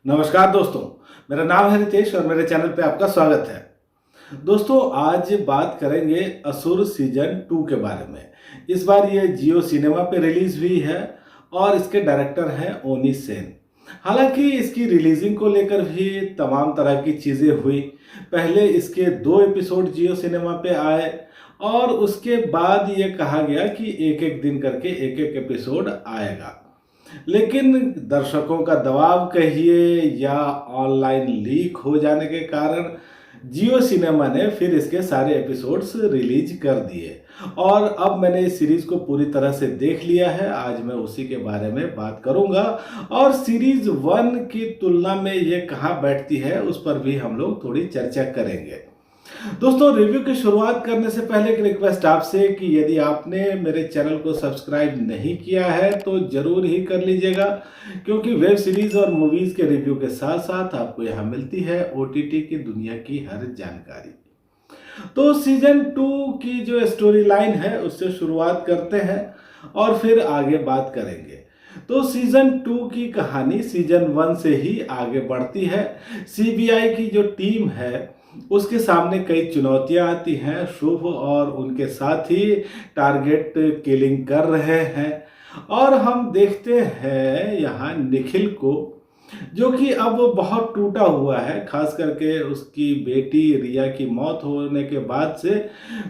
नमस्कार दोस्तों, मेरा नाम है रितेश और मेरे चैनल पे आपका स्वागत है। दोस्तों, आज बात करेंगे असुर सीजन 2 के बारे में। इस बार ये जियो सिनेमा पे रिलीज हुई है और इसके डायरेक्टर हैं ओनी सेन। हालांकि इसकी रिलीजिंग को लेकर भी तमाम तरह की चीज़ें हुई। पहले इसके 2 एपिसोड जियो सिनेमा पे आए और उसके बाद ये कहा गया कि एक एक दिन करके एक एक एपिसोड आएगा। लेकिन दर्शकों का दबाव कहिए या ऑनलाइन लीक हो जाने के कारण जियो सिनेमा ने फिर इसके सारे एपिसोड्स रिलीज कर दिए और अब मैंने इस सीरीज को पूरी तरह से देख लिया है। आज मैं उसी के बारे में बात करूंगा और सीरीज 1 की तुलना में ये कहाँ बैठती है उस पर भी हम लोग थोड़ी चर्चा करेंगे। दोस्तों, रिव्यू की शुरुआत करने से पहले एक रिक्वेस्ट आपसे कि यदि आपने मेरे चैनल को सब्सक्राइब नहीं किया है तो जरूर ही कर लीजिएगा, क्योंकि वेब सीरीज और मूवीज के रिव्यू के साथ साथ आपको यहाँ मिलती है ओटीटी की दुनिया की हर जानकारी। तो सीजन 2 की जो स्टोरी लाइन है उससे शुरुआत करते हैं और फिर आगे बात करेंगे। तो सीजन 2 की कहानी सीजन 1 से ही आगे बढ़ती है। सीबीआई की जो टीम है उसके सामने कई चुनौतियां आती हैं। शुभ और उनके साथी टारगेट किलिंग कर रहे हैं और हम देखते हैं यहाँ निखिल को, जो कि अब बहुत टूटा हुआ है। खास करके उसकी बेटी रिया की मौत होने के बाद से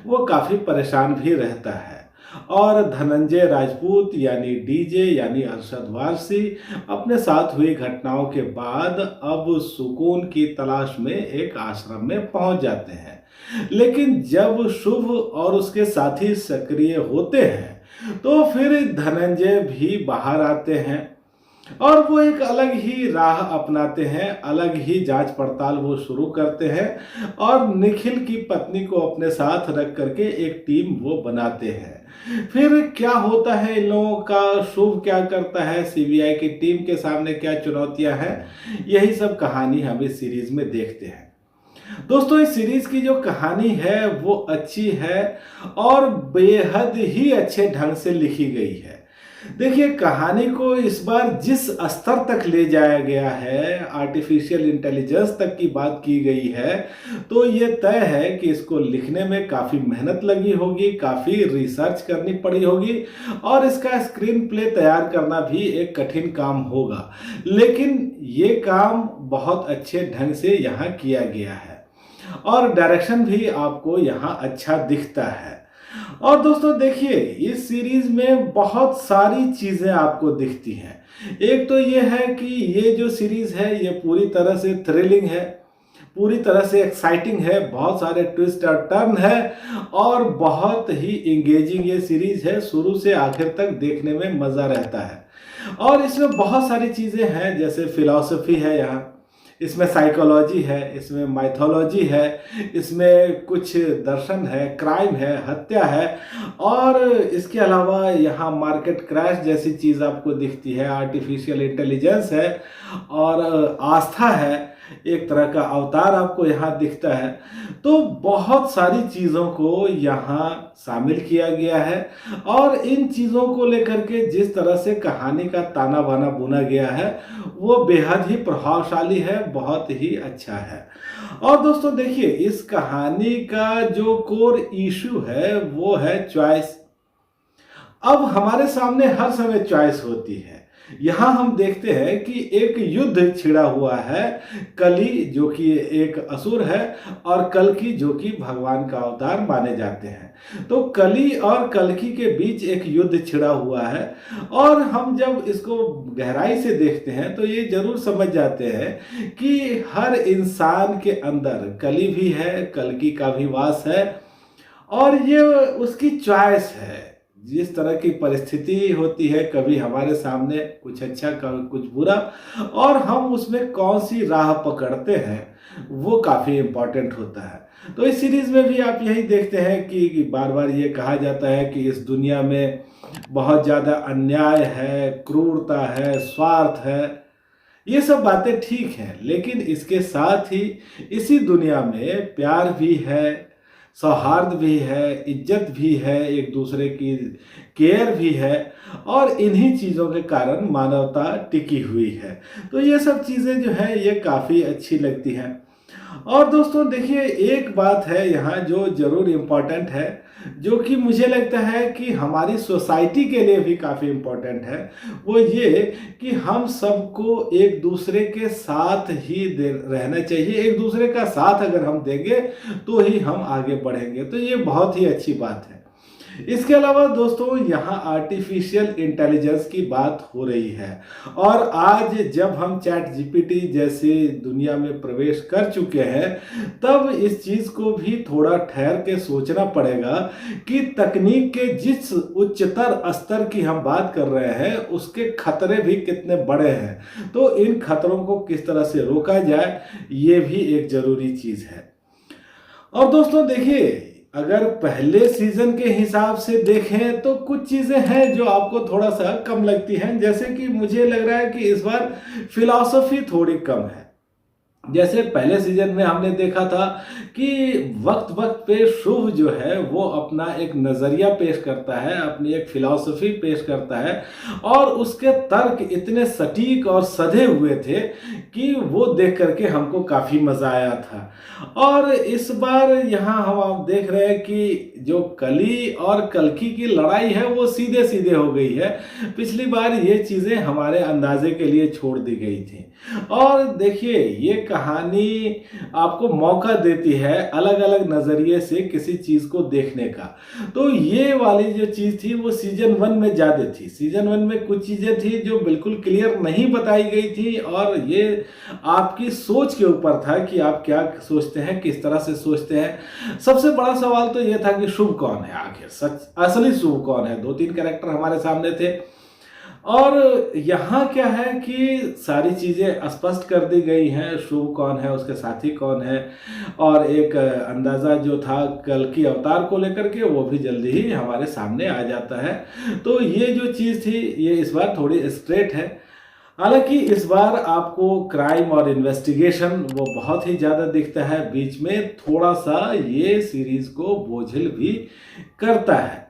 वो काफ़ी परेशान भी रहता है। और धनंजय राजपूत यानी डीजे यानी अरशद वारसी अपने साथ हुई घटनाओं के बाद अब सुकून की तलाश में एक आश्रम में पहुंच जाते हैं। लेकिन जब शुभ और उसके साथी सक्रिय होते हैं तो फिर धनंजय भी बाहर आते हैं और वो एक अलग ही राह अपनाते हैं, अलग ही जांच पड़ताल वो शुरू करते हैं और निखिल की पत्नी को अपने साथ रख करके एक टीम वो बनाते हैं। फिर क्या होता है इन लोगों का, शुभ क्या करता है, सीबीआई की टीम के सामने क्या चुनौतियां हैं, यही सब कहानी हम इस सीरीज में देखते हैं। दोस्तों, इस सीरीज की जो कहानी है वो अच्छी है और बेहद ही अच्छे ढंग से लिखी गई है। देखिए, कहानी को इस बार जिस स्तर तक ले जाया गया है, आर्टिफिशियल इंटेलिजेंस तक की बात की गई है, तो ये तय है कि इसको लिखने में काफ़ी मेहनत लगी होगी, काफ़ी रिसर्च करनी पड़ी होगी और इसका स्क्रीन प्ले तैयार करना भी एक कठिन काम होगा। लेकिन ये काम बहुत अच्छे ढंग से यहाँ किया गया है और डायरेक्शन भी आपको यहाँ अच्छा दिखता है। और दोस्तों देखिए, इस सीरीज में बहुत सारी चीजें आपको दिखती हैं। एक तो ये है कि ये जो सीरीज है ये पूरी तरह से थ्रिलिंग है, पूरी तरह से एक्साइटिंग है, बहुत सारे ट्विस्ट और टर्न है और बहुत ही एंगेजिंग ये सीरीज है। शुरू से आखिर तक देखने में मजा रहता है और इसमें बहुत सारी चीजें हैं, जैसे फिलॉसफी है, यहाँ इसमें साइकोलॉजी है, इसमें माइथोलॉजी है, इसमें कुछ दर्शन है, क्राइम है, हत्या है और इसके अलावा यहाँ मार्केट क्रैश जैसी चीज़ आपको दिखती है, आर्टिफिशियल इंटेलिजेंस है और आस्था है, एक तरह का अवतार आपको यहाँ दिखता है। तो बहुत सारी चीज़ों को यहाँ शामिल किया गया है और इन चीज़ों को लेकर के जिस तरह से कहानी का ताना बाना बुना गया है वो बेहद ही प्रभावशाली है, बहुत ही अच्छा है। और दोस्तों देखिए, इस कहानी का जो कोर इशू है वो है चॉइस। अब हमारे सामने हर समय चॉइस होती है। यहाँ हम देखते हैं कि एक युद्ध छिड़ा हुआ है, कली जो कि एक असुर है और कल्कि जो कि भगवान का अवतार माने जाते हैं। तो कली और कल्कि के बीच एक युद्ध छिड़ा हुआ है और हम जब इसको गहराई से देखते हैं तो ये जरूर समझ जाते हैं कि हर इंसान के अंदर कली भी है, कल्कि का भी वास है और ये उसकी चॉइस है। जिस तरह की परिस्थिति होती है, कभी हमारे सामने कुछ अच्छा कभी कुछ बुरा, और हम उसमें कौन सी राह पकड़ते हैं वो काफ़ी इम्पोर्टेंट होता है। तो इस सीरीज़ में भी आप यही देखते हैं कि बार बार ये कहा जाता है कि इस दुनिया में बहुत ज़्यादा अन्याय है, क्रूरता है, स्वार्थ है। ये सब बातें ठीक हैं, लेकिन इसके साथ ही इसी दुनिया में प्यार भी है, सौहार्द भी है, इज्जत भी है, एक दूसरे की केयर भी है, और इन्हीं चीज़ों के कारण मानवता टिकी हुई है। तो ये सब चीज़ें जो है ये काफ़ी अच्छी लगती हैं। और दोस्तों देखिए, एक बात है यहाँ जो ज़रूर इम्पॉर्टेंट है, जो कि मुझे लगता है कि हमारी सोसाइटी के लिए भी काफ़ी इम्पॉर्टेंट है, वो ये कि हम सबको एक दूसरे के साथ ही रहना चाहिए। एक दूसरे का साथ अगर हम देंगे तो ही हम आगे बढ़ेंगे, तो ये बहुत ही अच्छी बात है। इसके अलावा दोस्तों, यहाँ आर्टिफिशियल इंटेलिजेंस की बात हो रही है, और आज जब हम चैट जीपीटी जैसी दुनिया में प्रवेश कर चुके हैं, तब इस चीज़ को भी थोड़ा ठहर के सोचना पड़ेगा कि तकनीक के जिस उच्चतर स्तर की हम बात कर रहे हैं, उसके खतरे भी कितने बड़े हैं। तो इन खतरों को किस तरह से रोका जाए, ये भी एक ज़रूरी चीज़ है। और दोस्तों देखिए, अगर पहले सीजन के हिसाब से देखें तो कुछ चीज़ें हैं जो आपको थोड़ा सा कम लगती हैं, जैसे कि मुझे लग रहा है कि इस बार फिलॉसफी थोड़ी कम है। जैसे पहले सीजन में हमने देखा था कि वक्त वक्त पे शुभ जो है वो अपना एक नज़रिया पेश करता है, अपनी एक फिलॉसफी पेश करता है, और उसके तर्क इतने सटीक और सधे हुए थे कि वो देख करके हमको काफ़ी मज़ा आया था। और इस बार यहाँ हम आप देख रहे हैं कि जो कली और कल्कि की लड़ाई है वो सीधे सीधे हो गई है। पिछली बार ये चीज़ें हमारे अंदाजे के लिए छोड़ दी गई थी। और देखिए, ये कहानी आपको मौका देती है अलग अलग नज़रिए से किसी चीज़ को देखने का। तो ये वाली जो चीज़ थी वो सीजन 1 में ज़्यादा थी। सीजन 1 में कुछ चीज़ें थी जो बिल्कुल क्लियर नहीं बताई गई थी, और ये आपकी सोच के ऊपर था कि आप क्या सोचते हैं, किस तरह से सोचते हैं। सबसे बड़ा सवाल तो ये था कि शुभ कौन है, आखिर सच असली शुभ कौन है। 2-3 कैरेक्टर हमारे सामने थे, और यहाँ क्या है कि सारी चीज़ें स्पष्ट कर दी गई हैं। शुभ कौन है, उसके साथी कौन है, और एक अंदाज़ा जो था कल की अवतार को लेकर के, वो भी जल्दी ही हमारे सामने आ जाता है। तो ये जो चीज़ थी ये इस बार थोड़ी स्ट्रेट है। हालांकि इस बार आपको क्राइम और इन्वेस्टिगेशन वो बहुत ही ज़्यादा दिखता है। बीच में थोड़ा सा ये सीरीज़ को बोझिल भी करता है।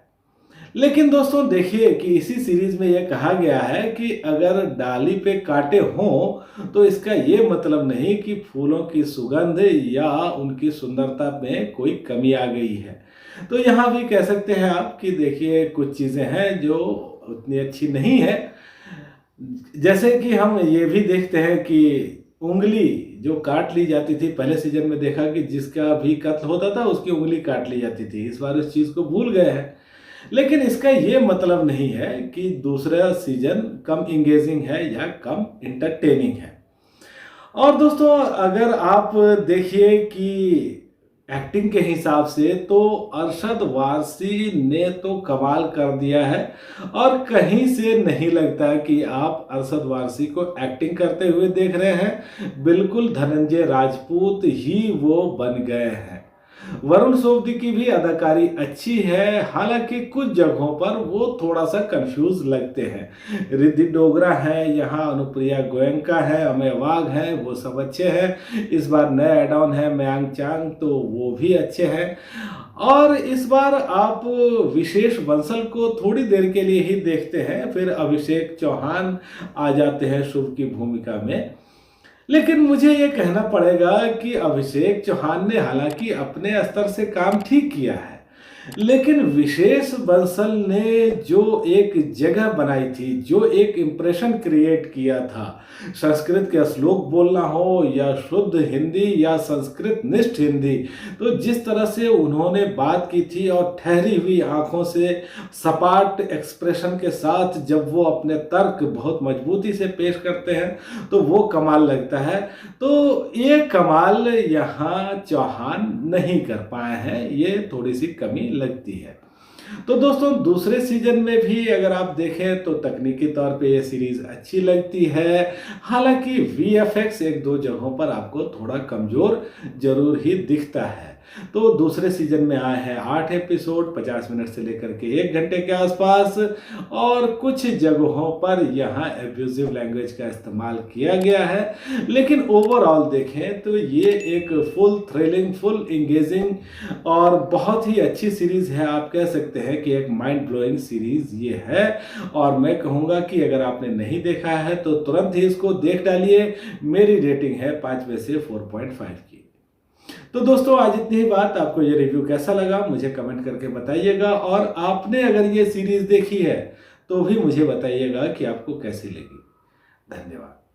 लेकिन दोस्तों देखिए कि इसी सीरीज में यह कहा गया है कि अगर डाली पे कांटे हों तो इसका ये मतलब नहीं कि फूलों की सुगंध या उनकी सुंदरता में कोई कमी आ गई है। तो यहाँ भी कह सकते हैं आप कि देखिए, कुछ चीज़ें हैं जो उतनी अच्छी नहीं है। जैसे कि हम ये भी देखते हैं कि उंगली जो काट ली जाती थी, पहले सीजन में देखा कि जिसका भी कत्ल होता था उसकी उंगली काट ली जाती थी। इस बार उस चीज़ को भूल गए हैं। लेकिन इसका ये मतलब नहीं है कि दूसरा सीजन कम इंगेजिंग है या कम इंटरटेनिंग है। और दोस्तों, अगर आप देखिए कि एक्टिंग के हिसाब से तो अरशद वारसी ने तो कमाल कर दिया है, और कहीं से नहीं लगता कि आप अरशद वारसी को एक्टिंग करते हुए देख रहे हैं। बिल्कुल धनंजय राजपूत ही वो बन गए हैं। वरुण सोबती की भी अदाकारी अच्छी है, हालांकि कुछ जगहों पर वो थोड़ा सा कंफ्यूज लगते हैं। रिद्धि डोगरा है, यहाँ अनुप्रिया गोयनका है, अमय वाघ है, वो सब अच्छे हैं। इस बार नए एड ऑन है मयांक चांग, तो वो भी अच्छे हैं। और इस बार आप विशेष बंसल को थोड़ी देर के लिए ही देखते हैं, फिर अभिषेक चौहान आ जाते हैं शुभ की भूमिका में। लेकिन मुझे ये कहना पड़ेगा कि अभिषेक चौहान ने हालांकि अपने स्तर से काम ठीक किया है, लेकिन विशेष बंसल ने जो एक जगह बनाई थी, जो एक इम्प्रेशन क्रिएट किया था, संस्कृत के श्लोक बोलना हो या शुद्ध हिंदी या संस्कृत निष्ठ हिंदी, तो जिस तरह से उन्होंने बात की थी और ठहरी हुई आंखों से सपाट एक्सप्रेशन के साथ जब वो अपने तर्क बहुत मजबूती से पेश करते हैं, तो वो कमाल लगता है। तो ये कमाल यहाँ चौहान नहीं कर पाए हैं, ये थोड़ी सी कमी लगती है। तो दोस्तों, दूसरे सीजन में भी अगर आप देखें तो तकनीकी तौर पे ये सीरीज अच्छी लगती है। हालांकि वीएफएक्स एक दो जगहों पर आपको थोड़ा कमजोर जरूर ही दिखता है। तो दूसरे सीजन में आए हैं 8 एपिसोड, 50 मिनट से लेकर के 1 घंटे के आसपास, और कुछ जगहों पर यहाँ एब्यूजिव लैंग्वेज का इस्तेमाल किया गया है। लेकिन ओवरऑल देखें तो ये एक फुल थ्रिलिंग, फुल इंगेजिंग और बहुत ही अच्छी सीरीज़ है। आप कह सकते हैं कि एक माइंड ब्लोइंग सीरीज़ ये है, और मैं कहूँगा कि अगर आपने नहीं देखा है तो तुरंत ही इसको देख डालिए। मेरी रेटिंग है 5 में से 4.5 की। तो दोस्तों आज इतनी ही बात। आपको ये रिव्यू कैसा लगा मुझे कमेंट करके बताइएगा, और आपने अगर ये सीरीज़ देखी है तो भी मुझे बताइएगा कि आपको कैसी लगी। धन्यवाद।